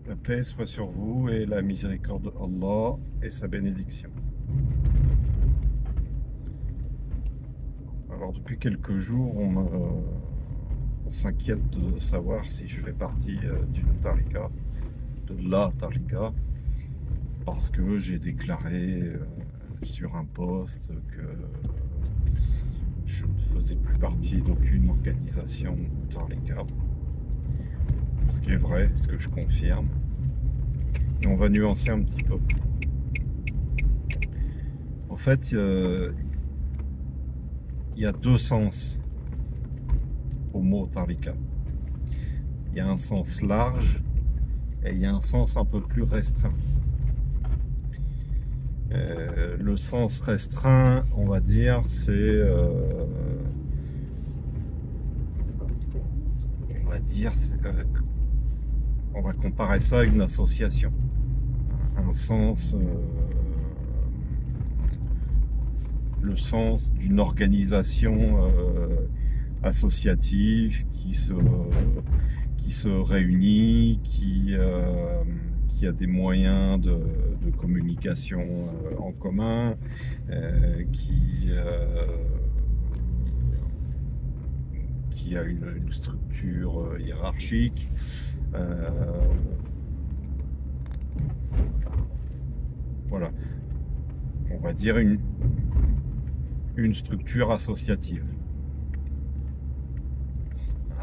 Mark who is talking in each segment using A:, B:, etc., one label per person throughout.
A: La paix soit sur vous et la miséricorde d'Allah et sa bénédiction. Alors depuis quelques jours, on s'inquiète de savoir si je fais partie d'une tarika, de la tarika, parce que j'ai déclaré sur un post que je ne faisais plus partie d'aucune organisation tarika. Ce qui est vrai, ce que je confirme. Et on va nuancer un petit peu. En fait, il y a deux sens au mot tarika. Il y a un sens large et il y a un sens un peu plus restreint. Le sens restreint, on va dire, c'est on va comparer ça à une association, un sens, le sens d'une organisation associative qui se réunit, qui a des moyens de communication en commun, qui a une structure hiérarchique. Voilà, on va dire une structure associative.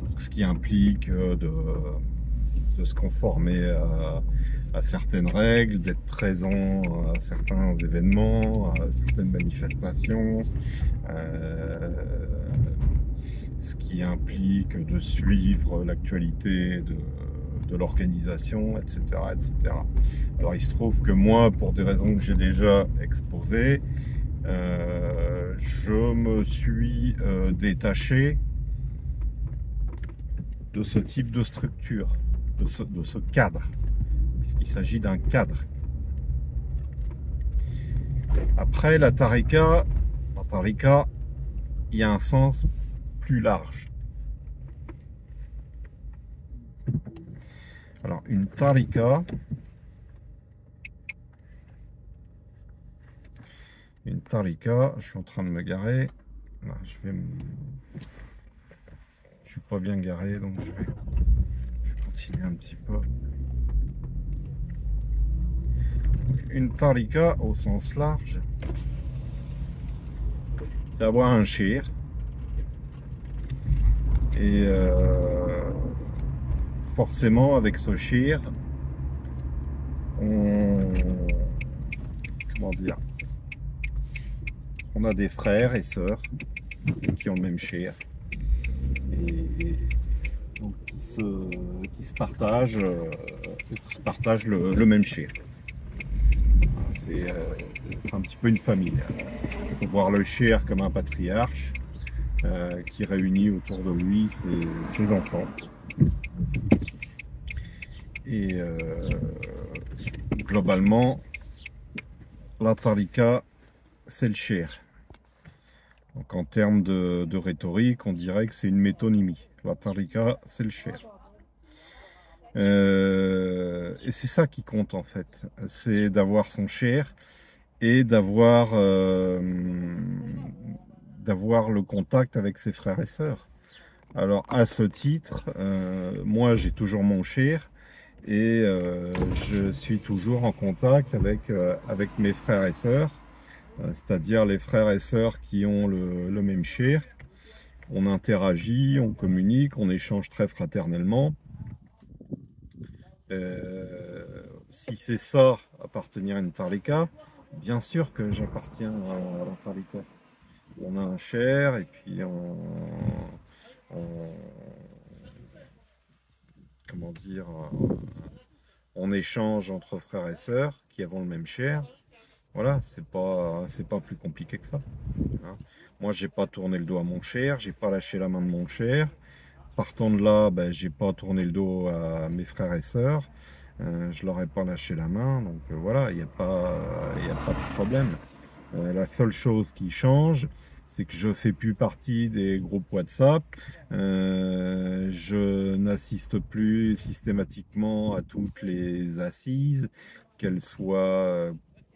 A: Donc, ce qui implique de se conformer à certaines règles, d'être présent à certains événements, à certaines manifestations, ce qui implique de suivre l'actualité de l'organisation, etc., etc. Alors il se trouve que moi, pour des raisons que j'ai déjà exposées, je me suis détaché de ce type de structure, de ce cadre, puisqu'il s'agit d'un cadre. Après, la tarika, il y a un sens plus large. Alors, une tarika, je suis en train de me garer. Là, je suis pas bien garé, donc je vais continuer un petit peu. Une tarika au sens large, c'est avoir un shir et forcément avec ce shir on a des frères et sœurs qui ont le même shir et donc qui se partagent le même shir. C'est un petit peu une famille. Il faut voir le shir comme un patriarche qui réunit autour de lui ses enfants. Et globalement, la tarika, c'est le shir. Donc en termes de rhétorique, on dirait que c'est une métonymie. La tarika, c'est le shir. Et c'est ça qui compte en fait, c'est d'avoir son shir et d'avoir le contact avec ses frères et sœurs. Alors à ce titre, moi j'ai toujours mon shir et je suis toujours en contact avec mes frères et sœurs, c'est-à-dire les frères et sœurs qui ont le même shir. On interagit, on communique, on échange très fraternellement. Si c'est ça, appartenir à une tarika, bien sûr que j'appartiens à la tarika. On a un shir et puis on échange entre frères et sœurs qui avons le même shir. Voilà, c'est pas plus compliqué que ça. Hein. Moi, j'ai pas tourné le dos à mon shir, j'ai pas lâché la main de mon shir. Partant de là, ben, j'ai pas tourné le dos à mes frères et sœurs. Je leur ai pas lâché la main, donc voilà, il n'y a pas de problème. La seule chose qui change, c'est que je fais plus partie des groupes WhatsApp, je n'assiste plus systématiquement à toutes les assises, qu'elles soient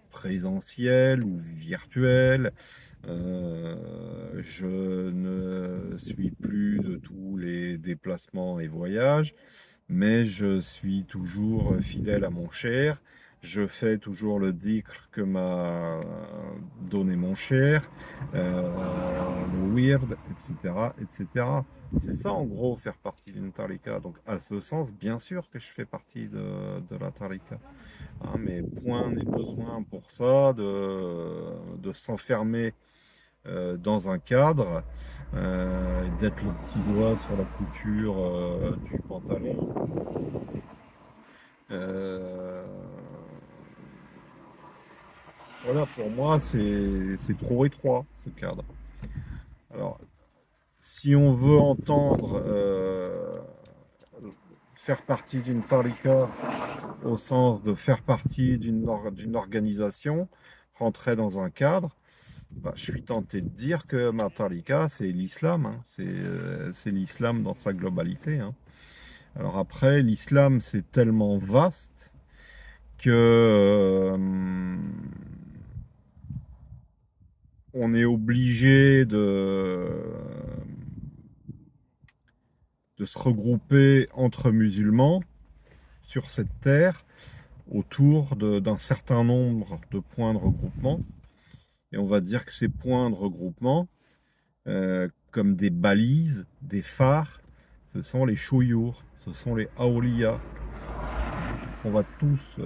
A: présentielles ou virtuelles. Je ne suis plus de tous les déplacements et voyages, mais je suis toujours fidèle à mon cher. Je fais toujours le dhikr que m'a donné mon cher, le wird, etc., etc. C'est ça en gros faire partie d'une tarika. Donc à ce sens, bien sûr que je fais partie de la tarika. Hein, mais point n'est besoin pour ça de s'enfermer dans un cadre, d'être le petit doigt sur la couture du pantalon. Voilà, pour moi, c'est trop étroit, ce cadre. Alors, si on veut entendre faire partie d'une tarika au sens de faire partie d'une organisation, rentrer dans un cadre, bah, je suis tenté de dire que ma tarika, c'est l'islam, hein. C'est l'islam dans sa globalité, hein. Alors après, l'islam, c'est tellement vaste que on est obligé de se regrouper entre musulmans sur cette terre autour d'un certain nombre de points de regroupement. Et on va dire que ces points de regroupement, comme des balises, des phares, ce sont les chouyours, ce sont les awliya. On va tous,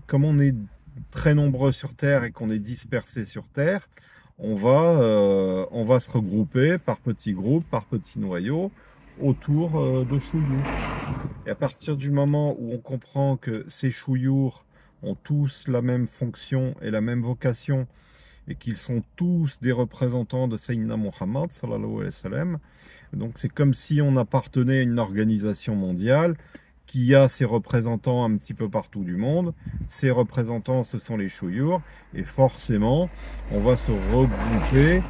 A: comme on est très nombreux sur Terre et qu'on est dispersés sur Terre, on va se regrouper par petits groupes, par petits noyaux, autour de chouyours. Et à partir du moment où on comprend que ces chouyours ont tous la même fonction et la même vocation, et qu'ils sont tous des représentants de Sayyidina Muhammad sallallahu alayhi wa sallam, donc c'est comme si on appartenait à une organisation mondiale qui a ses représentants un petit peu partout du monde. Ces représentants, ce sont les chouyours, et forcément, on va se regrouper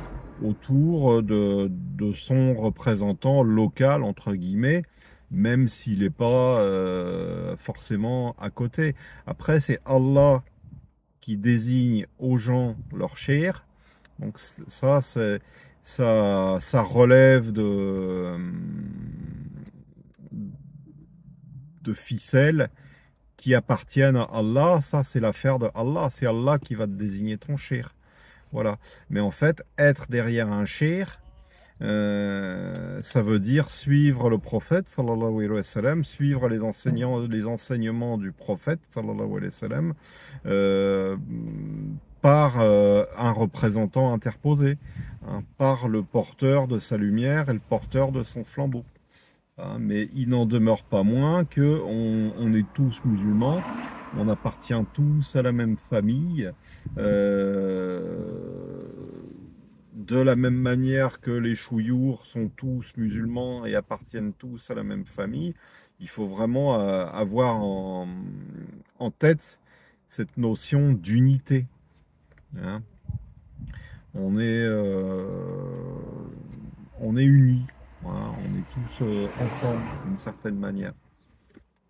A: autour de son représentant local, entre guillemets, même s'il n'est pas forcément à côté. Après, c'est Allah qui désigne aux gens leur cher. Donc ça, ça relève de ficelles qui appartiennent à Allah. Ça, c'est l'affaire de Allah. C'est Allah qui va te désigner ton cher. Voilà. Mais en fait, être derrière un cher, ça veut dire suivre le prophète sallallahu alayhi wa sallam, suivre les enseignements du prophète sallallahu alayhi wa sallam, par un représentant interposé, hein, par le porteur de sa lumière et le porteur de son flambeau. Hein, mais il n'en demeure pas moins que on est tous musulmans, on appartient tous à la même famille. De la même manière que les chouyours sont tous musulmans et appartiennent tous à la même famille, il faut vraiment avoir en tête cette notion d'unité. Hein. On est unis, hein, on est tous ensemble d'une certaine manière.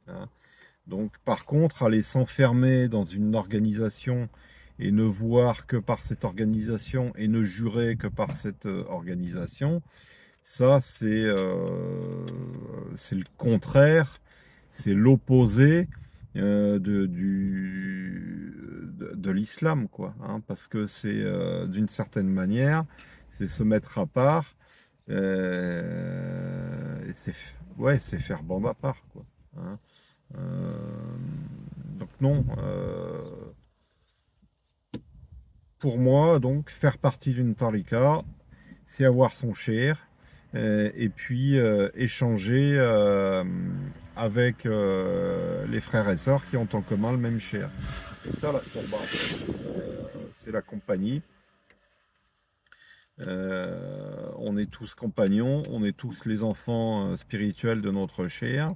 A: Hein. Donc par contre, aller s'enfermer dans une organisation et ne voir que par cette organisation et ne jurer que par cette organisation, ça c'est le contraire, c'est l'opposé de l'islam, quoi, hein, parce que c'est d'une certaine manière, c'est se mettre à part, et c'est faire bande à part, quoi, hein. Donc non, pour moi, donc, faire partie d'une tarika, c'est avoir son cher, et puis échanger avec les frères et sœurs qui ont en commun le même cher. C'est ça la sorba, c'est la compagnie. On est tous compagnons, on est tous les enfants spirituels de notre cher.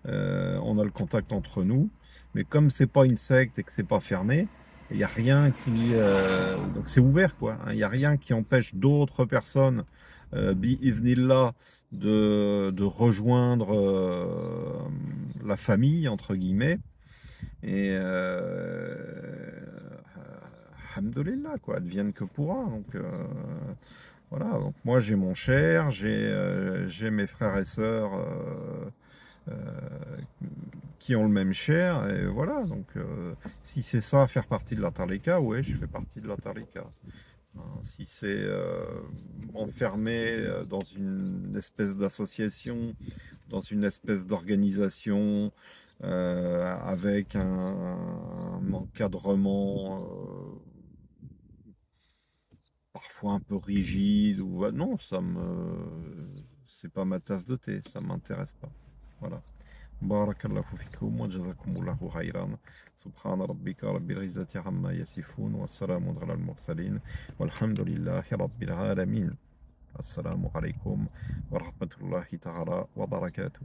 A: On a le contact entre nous, mais comme c'est pas une secte et que c'est pas fermé, Il n'y a rien qui... donc c'est ouvert, quoi. Hein. Il n'y a rien qui empêche d'autres personnes, bi-iznillah, de rejoindre la famille, entre guillemets. Et alhamdoulilah, quoi, advienne que pourra. Donc voilà, donc moi j'ai mon cher, j'ai mes frères et sœurs euh, qui ont le même cher, et voilà, donc si c'est ça, faire partie de la Tarika, ouais, je fais partie de la Tarika. Hein, si c'est enfermé dans une espèce d'association, dans une espèce d'organisation, avec un encadrement parfois un peu rigide, ou non, c'est pas ma tasse de thé, ça m'intéresse pas. Voilà. بارك الله فيكم وجزاكم الله خيرا سبحان ربك رب العزة عما يصفون والسلام على المرسلين والحمد لله رب العالمين السلام عليكم ورحمة الله تعالى وبركاته